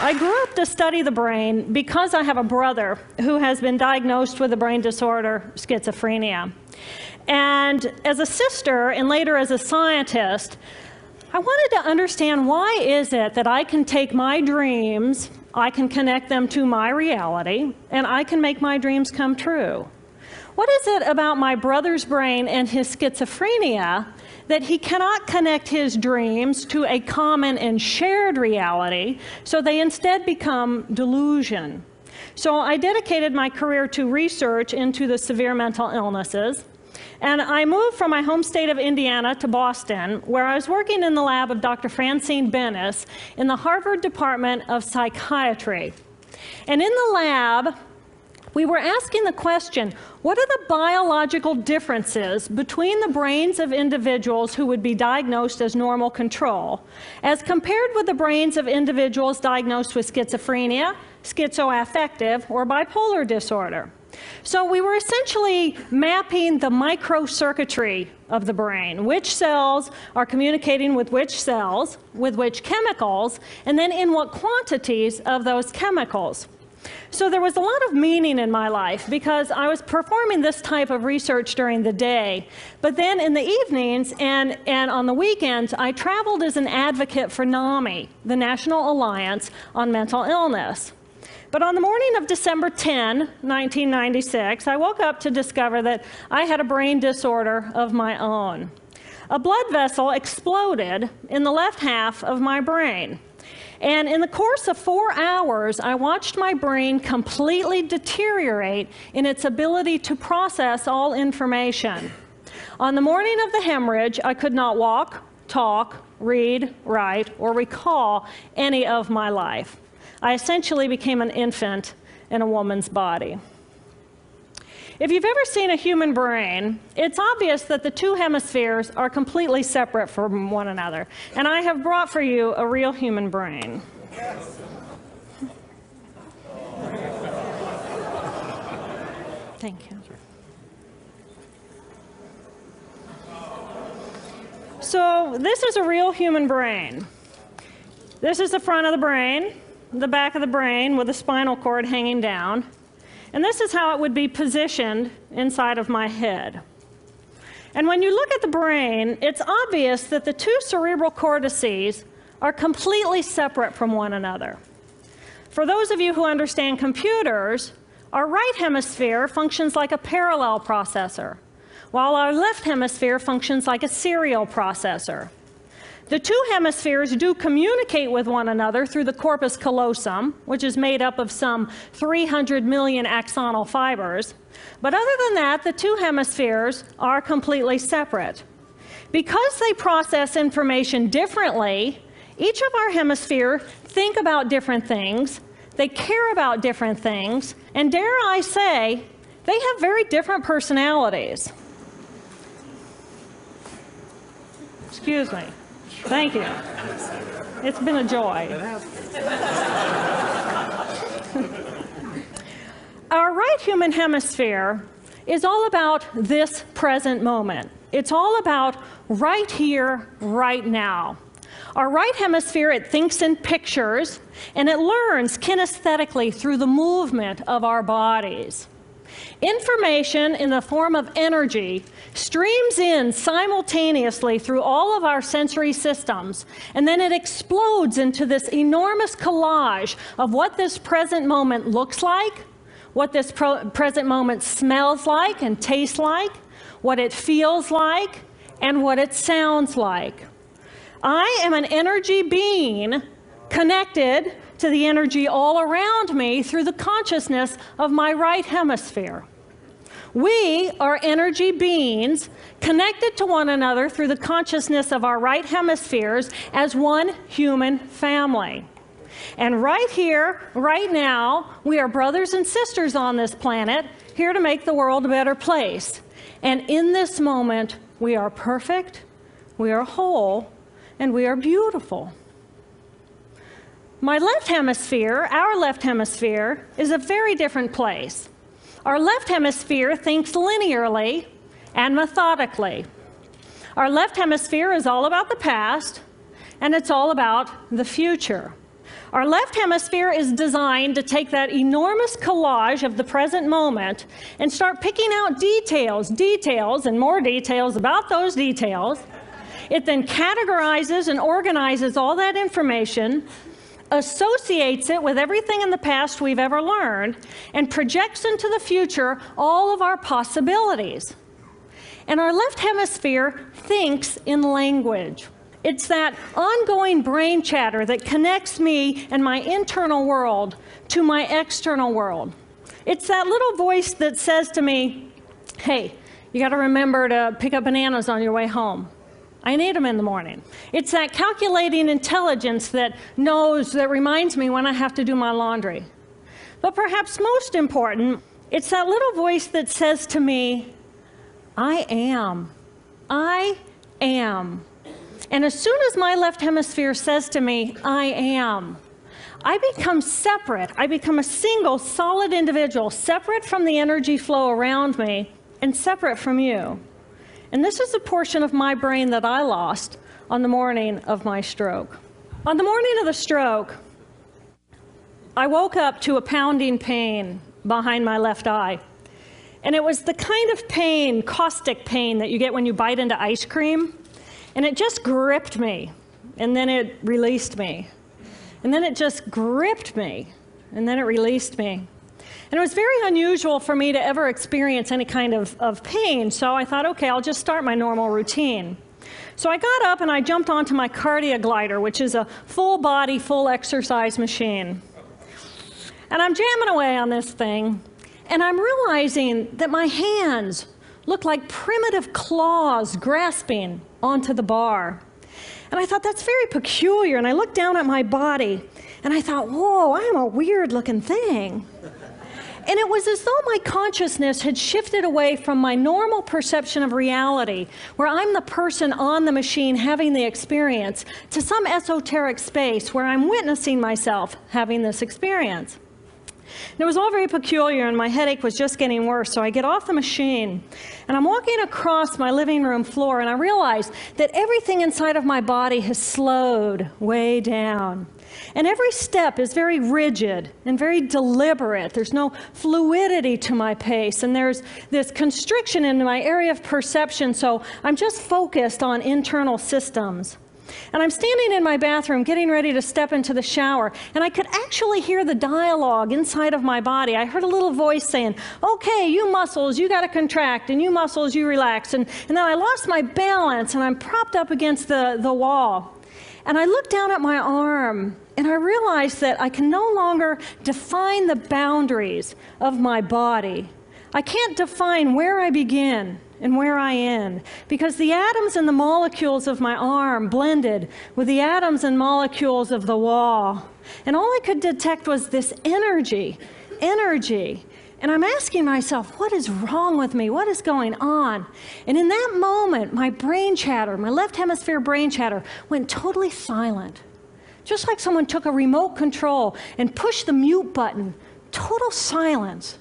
I grew up to study the brain because I have a brother who has been diagnosed with a brain disorder, schizophrenia. And as a sister, and later as a scientist, I wanted to understand, why is it that I can take my dreams, I can connect them to my reality, and I can make my dreams come true? What is it about my brother's brain and his schizophrenia that he cannot connect his dreams to a common and shared reality, so they instead become delusion? So I dedicated my career to research into the severe mental illnesses, and I moved from my home state of Indiana to Boston, where I was working in the lab of Dr. Francine Bennis in the Harvard Department of Psychiatry. And in the lab, we were asking the question, what are the biological differences between the brains of individuals who would be diagnosed as normal control, as compared with the brains of individuals diagnosed with schizophrenia, schizoaffective, or bipolar disorder? So we were essentially mapping the microcircuitry of the brain, which cells are communicating with which cells, with which chemicals, and then in what quantities of those chemicals. So there was a lot of meaning in my life because I was performing this type of research during the day. But then in the evenings and on the weekends, I traveled as an advocate for NAMI, the National Alliance on Mental Illness. But on the morning of December 10, 1996, I woke up to discover that I had a brain disorder of my own. A blood vessel exploded in the left half of my brain. And in the course of 4 hours, I watched my brain completely deteriorate in its ability to process all information. On the morning of the hemorrhage, I could not walk, talk, read, write, or recall any of my life. I essentially became an infant in a woman's body. If you've ever seen a human brain, it's obvious that the two hemispheres are completely separate from one another. And I have brought for you a real human brain. Thank you. So this is a real human brain. This is the front of the brain, the back of the brain with the spinal cord hanging down. And this is how it would be positioned inside of my head. And when you look at the brain, it's obvious that the two cerebral cortices are completely separate from one another. For those of you who understand computers, our right hemisphere functions like a parallel processor, while our left hemisphere functions like a serial processor. The two hemispheres do communicate with one another through the corpus callosum, which is made up of some 300 million axonal fibers. But other than that, the two hemispheres are completely separate. Because they process information differently, each of our hemispheres think about different things, they care about different things, and dare I say, they have very different personalities. Excuse me. Thank you. It's been a joy. Our right human hemisphere is all about this present moment. It's all about right here, right now. Our right hemisphere, it thinks in pictures, and it learns kinesthetically through the movement of our bodies. Information in the form of energy streams in simultaneously through all of our sensory systems, and then it explodes into this enormous collage of what this present moment looks like, what this present moment smells like and tastes like, what it feels like, and what it sounds like. I am an energy being connected to the energy all around me through the consciousness of my right hemisphere. We are energy beings connected to one another through the consciousness of our right hemispheres as one human family. And right here, right now, we are brothers and sisters on this planet, here to make the world a better place. And in this moment, we are perfect, we are whole, and we are beautiful. My left hemisphere, our left hemisphere, is a very different place. Our left hemisphere thinks linearly and methodically. Our left hemisphere is all about the past, and it's all about the future. Our left hemisphere is designed to take that enormous collage of the present moment and start picking out details, and more details about those details. It then categorizes and organizes all that information, associates it with everything in the past we've ever learned, and projects into the future all of our possibilities. And our left hemisphere thinks in language. It's that ongoing brain chatter that connects me and my internal world to my external world. It's that little voice that says to me, hey, you got to remember to pick up bananas on your way home. I need them in the morning. It's that calculating intelligence that reminds me when I have to do my laundry. But perhaps most important, it's that little voice that says to me, I am. I am. And as soon as my left hemisphere says to me, I am, I become separate. I become a single, solid individual, separate from the energy flow around me and separate from you. And this is a portion of my brain that I lost on the morning of my stroke. On the morning of the stroke, I woke up to a pounding pain behind my left eye. And it was the kind of pain, caustic pain, that you get when you bite into ice cream. And it just gripped me, and then it released me. And then it just gripped me, and then it released me. And it was very unusual for me to ever experience any kind of pain, so I thought, okay, I'll just start my normal routine. So I got up and I jumped onto my cardio glider, which is a full body, full exercise machine. And I'm jamming away on this thing, and I'm realizing that my hands look like primitive claws grasping onto the bar. And I thought, that's very peculiar. And I looked down at my body, and I thought, whoa, I am a weird-looking thing. And it was as though my consciousness had shifted away from my normal perception of reality, where I'm the person on the machine having the experience, to some esoteric space where I'm witnessing myself having this experience. And it was all very peculiar, and my headache was just getting worse, so I get off the machine, and I'm walking across my living room floor, and I realize that everything inside of my body has slowed way down. And every step is very rigid and very deliberate. There's no fluidity to my pace, and there's this constriction in my area of perception, so I'm just focused on internal systems. And I'm standing in my bathroom getting ready to step into the shower, and I could actually hear the dialogue inside of my body. I heard a little voice saying, okay, you muscles, you got to contract, and you muscles, you relax. And then I lost my balance, and I'm propped up against the wall. And I looked down at my arm, and I realized that I can no longer define the boundaries of my body. I can't define where I begin and where I end, because the atoms and the molecules of my arm blended with the atoms and molecules of the wall. And all I could detect was this energy. And I'm asking myself, what is wrong with me? What is going on? And in that moment, my brain chatter, my left hemisphere brain chatter, went totally silent. Just like someone took a remote control and pushed the mute button. Total silence.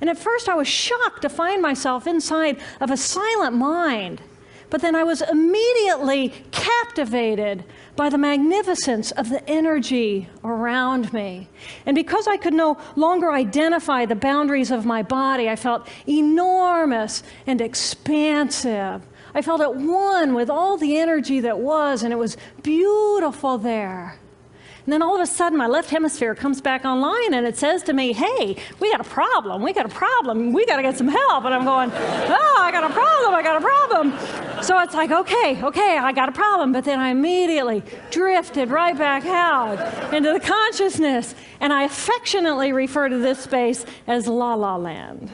And at first I was shocked to find myself inside of a silent mind. But then I was immediately captivated by the magnificence of the energy around me. And because I could no longer identify the boundaries of my body, I felt enormous and expansive. I felt at one with all the energy that was, and it was beautiful there. And then all of a sudden, my left hemisphere comes back online, and it says to me, hey, we got a problem, we got to get some help. And I'm going, oh, I got a problem. So it's like, okay, I got a problem. But then I immediately drifted right back out into the consciousness, and I affectionately refer to this space as La La Land.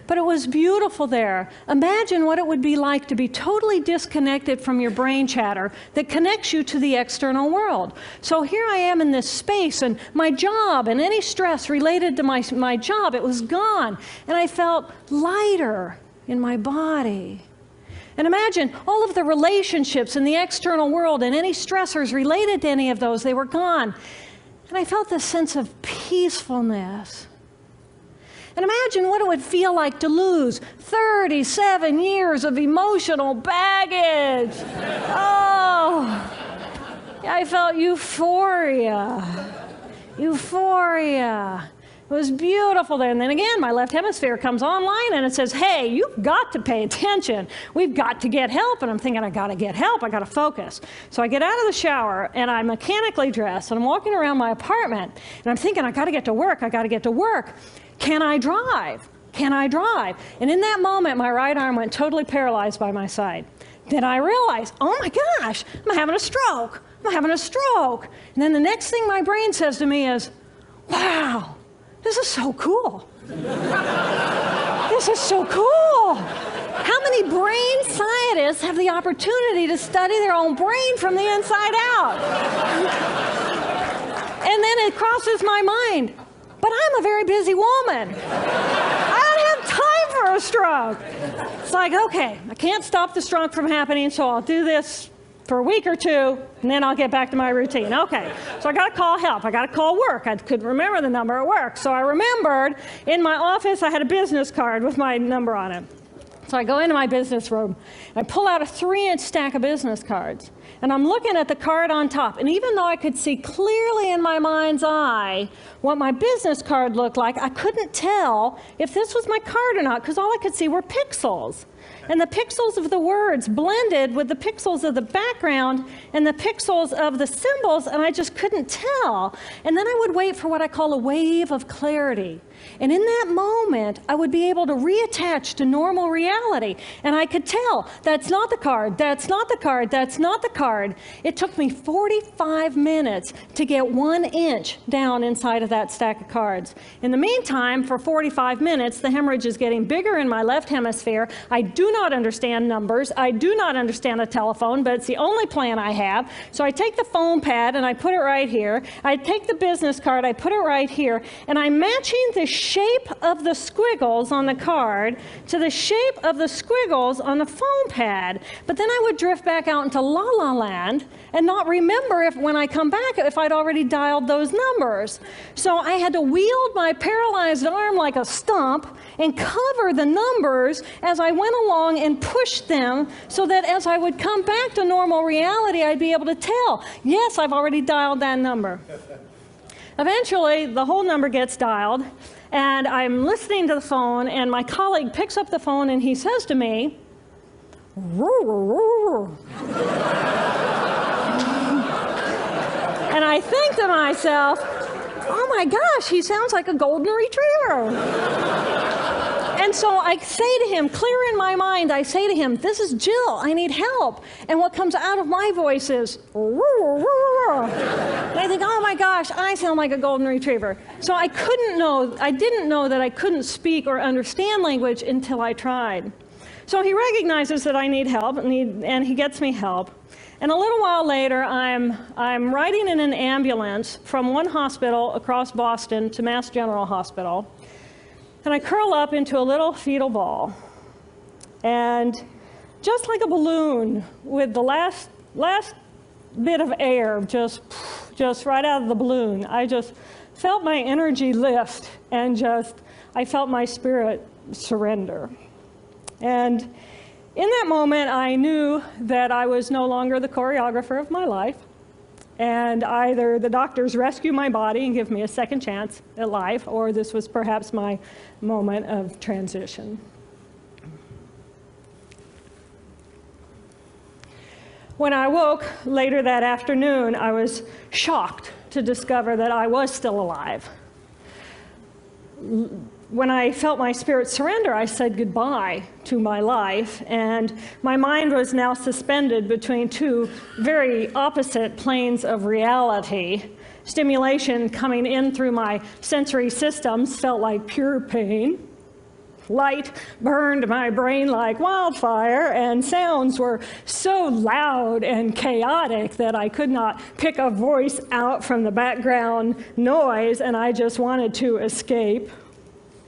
But it was beautiful there. Imagine what it would be like to be totally disconnected from your brain chatter that connects you to the external world. So here I am in this space, and my job and any stress related to my job, it was gone. And I felt lighter in my body. And imagine all of the relationships in the external world and any stressors related to any of those, they were gone. And I felt this sense of peacefulness. And imagine what it would feel like to lose 37 years of emotional baggage. Oh, I felt euphoria. Euphoria. It was beautiful there. And then again, my left hemisphere comes online and it says, hey, you've got to pay attention. We've got to get help. And I'm thinking, I got to get help. I got to focus. So I get out of the shower and I'm mechanically dressed and I'm walking around my apartment and I'm thinking, I got to get to work. I got to get to work. Can I drive? Can I drive? And in that moment, my right arm went totally paralyzed by my side. Then I realized, oh my gosh, I'm having a stroke. I'm having a stroke. And then the next thing my brain says to me is, wow, this is so cool. This is so cool. How many brain scientists have the opportunity to study their own brain from the inside out? And then it crosses my mind, but I'm a very busy woman. I don't have time for a stroke. It's like, okay, I can't stop the stroke from happening, so I'll do this for a week or two, and then I'll get back to my routine. Okay, so I got to call help. I got to call work. I couldn't remember the number at work. So I remembered in my office I had a business card with my number on it. So I go into my business room. I pull out a 3-inch stack of business cards. And I'm looking at the card on top. And even though I could see clearly in my mind's eye what my business card looked like, I couldn't tell if this was my card or not, because all I could see were pixels. And the pixels of the words blended with the pixels of the background and the pixels of the symbols, and I just couldn't tell. And then I would wait for what I call a wave of clarity. And in that moment, I would be able to reattach to normal reality. And I could tell, that's not the card, that's not the card, that's not the card. It took me 45 minutes to get 1 inch down inside of that stack of cards. In the meantime, for 45 minutes, the hemorrhage is getting bigger in my left hemisphere. I do not understand numbers. I do not understand a telephone, but it's the only plan I have. So I take the phone pad and I put it right here. I take the business card, I put it right here, and I'm matching the shape of the squiggles on the card to the shape of the squiggles on the phone pad. But then I would drift back out into la la land and not remember if when I come back if I'd already dialed those numbers. So I had to wield my paralyzed arm like a stump and cover the numbers as I went along and pushed them so that as I would come back to normal reality, I'd be able to tell, yes, I've already dialed that number. Eventually, the whole number gets dialed, and I'm listening to the phone, and my colleague picks up the phone, and he says to me, and I think to myself, oh my gosh, he sounds like a golden retriever. And so I say to him, clear in my mind, I say to him, this is Jill, I need help. And what comes out of my voice is, and I think, oh my gosh, I sound like a golden retriever. So I didn't know that I couldn't speak or understand language until I tried. So he recognizes that I need help, and he gets me help. And a little while later, I'm riding in an ambulance from one hospital across Boston to Mass General Hospital. And I curl up into a little fetal ball. And just like a balloon with the last bit of air just right out of the balloon, I just felt my energy lift and I felt my spirit surrender. And in that moment, I knew that I was no longer the choreographer of my life. And either the doctors rescue my body and give me a second chance at life, or this was perhaps my moment of transition. When I woke later that afternoon, I was shocked to discover that I was still alive. When I felt my spirit surrender, I said goodbye to my life, and my mind was now suspended between two very opposite planes of reality. Stimulation coming in through my sensory systems felt like pure pain. Light burned my brain like wildfire, and sounds were so loud and chaotic that I could not pick a voice out from the background noise, and I just wanted to escape.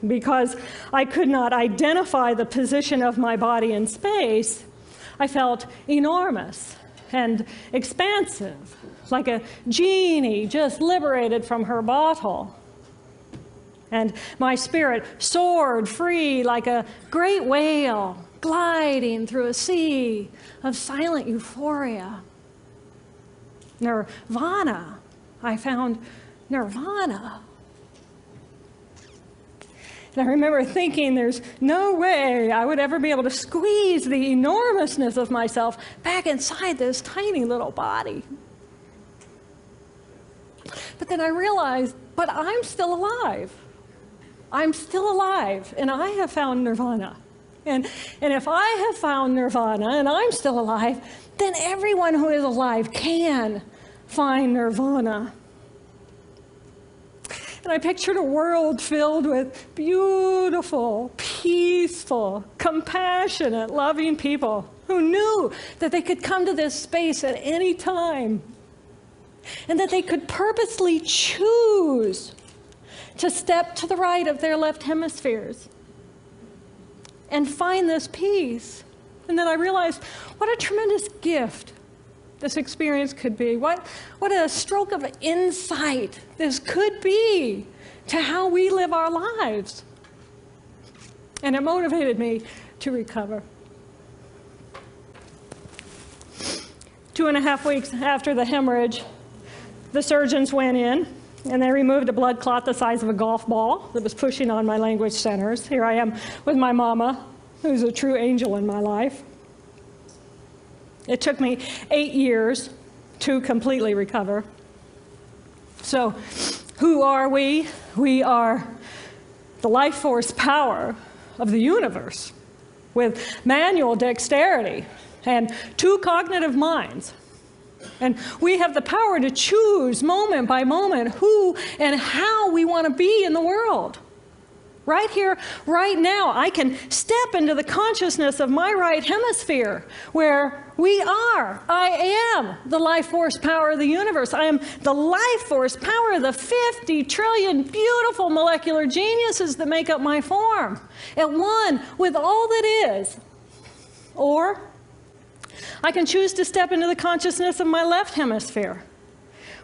Because I could not identify the position of my body in space, I felt enormous and expansive, like a genie just liberated from her bottle. And my spirit soared free like a great whale gliding through a sea of silent euphoria. nirvana. I found nirvana. And I remember thinking there's no way I would ever be able to squeeze the enormousness of myself back inside this tiny little body. But then I realized, but I'm still alive. I'm still alive, and I have found nirvana. And if I have found nirvana and I'm still alive, then everyone who is alive can find nirvana. And I pictured a world filled with beautiful, peaceful, compassionate, loving people who knew that they could come to this space at any time and that they could purposely choose to step to the right of their left hemispheres and find this peace. And then I realized what a tremendous gift this experience could be. What a stroke of insight this could be to how we live our lives. And it motivated me to recover. 2.5 weeks after the hemorrhage, the surgeons went in and they removed a blood clot the size of a golf ball that was pushing on my language centers. Here I am with my mama, who's a true angel in my life. It took me 8 years to completely recover. So, who are we? We are the life force power of the universe with manual dexterity and 2 cognitive minds. And we have the power to choose moment by moment who and how we want to be in the world. Right here, right now, I can step into the consciousness of my right hemisphere where I am the life force power of the universe. I am the life force power of the 50 trillion beautiful molecular geniuses that make up my form, at one with all that is. Or I can choose to step into the consciousness of my left hemisphere,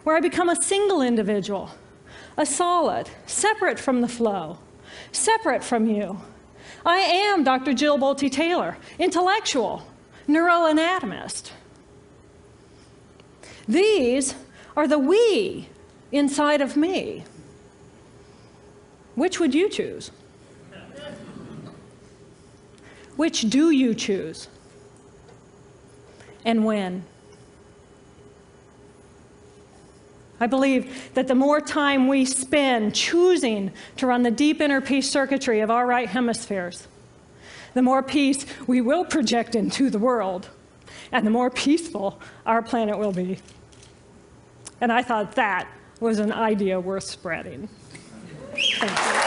where I become a single individual, a solid, separate from the flow, separate from you. I am Dr. Jill Bolte Taylor, intellectual, neuroanatomist. These are the we inside of me. Which would you choose? Which do you choose? And when? I believe that the more time we spend choosing to run the deep inner peace circuitry of our right hemispheres, the more peace we will project into the world, and the more peaceful our planet will be. And I thought that was an idea worth spreading. Thank you.